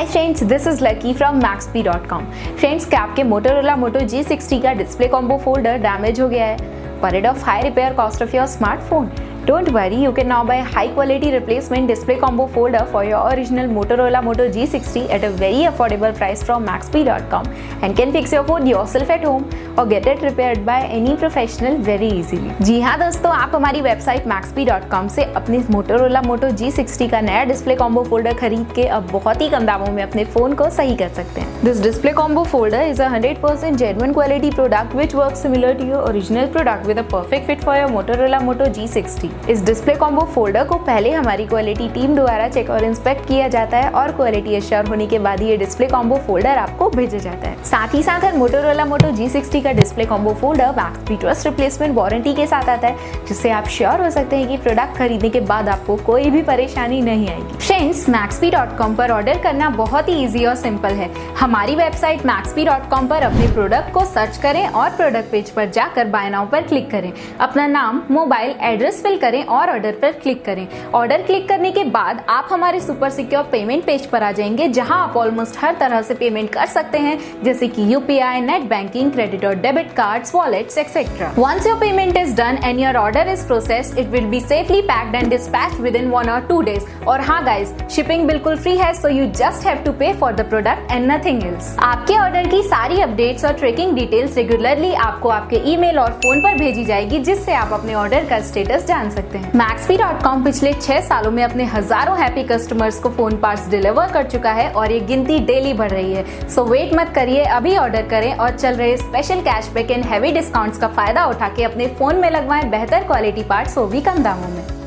Hi friends, this is lucky from Maxbhi.com। Friends, क्या आपके Motorola Moto G60 का display combo folder damage हो गया है? Worried of high repair cost of your smartphone? Don't worry, you can now buy high quality replacement display combo folder for your original Motorola Moto G60 at a very affordable price from Maxbhi.com and can fix your phone yourself at home or get it repaired by any professional very easily। जी हाँ दोस्तों, आप हमारी website Maxbhi.com से अपने Motorola Moto G60 का नया display combo folder खरीद के अब बहुत ही कम दामों में अपने फोन को सही कर सकते हैं। This display combo folder is a 100% genuine quality product which works similar to your original product with a perfect fit for your Motorola Moto G60। इस डिस्प्ले कॉम्बो फोल्डर को पहले हमारी क्वालिटी टीम द्वारा चेक और inspect किया जाता है और क्वालिटी एश्योर होने के बाद ये डिस्प्ले कॉम्बो फोल्डर आपको भेजा जाता है। साथ ही साथ Motorola Moto G60 का display combo folder Maxbhi trust replacement warranty के साथ आता है, जिससे आप श्योर हो सकते हैं कि प्रोडक्ट खरीदने के बाद आपको कोई भी परेशानी नहीं आएगी। फ्रेंड्स, Maxbhi.com पर ऑर्डर करना बहुत ही ईजी और सिंपल है। हमारी वेबसाइट Maxbhi.com पर अपने प्रोडक्ट को सर्च करें और प्रोडक्ट पेज पर जाकर बाय नाउ पर क्लिक करें, अपना नाम, मोबाइल एड्रेस फिल करें और ऑर्डर पर क्लिक करें। ऑर्डर क्लिक करने के बाद आप हमारे सुपर सिक्योर पेमेंट पेज पर आ जाएंगे, जहां आप ऑलमोस्ट हर तरह से पेमेंट कर सकते हैं, जैसे कि यूपीआई, नेट बैंकिंग, क्रेडिट और debit cards, wallets etcetera. Once your payment is done and your order is processed, it will be safely packed and dispatched within 1 or 2 days। और हाँ गाइस, शिपिंग बिल्कुल free है, so you just have to pay for the product and nothing else. आपके order की सारी updates और tracking details regularly आपको आपके ईमेल और फोन पर भेजी जाएगी, जिससे आप अपने ऑर्डर का स्टेटस जान सकते हैं। Maxbhi.com पिछले 6 सालों में अपने हजारों हैप्पी कस्टमर्स को फोन पार्ट्स डिलीवर कर चुका है और ये गिनती डेली बढ़ रही है। सो वेट मत करिए, अभी ऑर्डर करें और चल रहे special cashback and heavy discounts का फायदा उठा के अपने फोन में लगवाएं बेहतर क्वालिटी पार्ट्स, वो भी कम दामों में।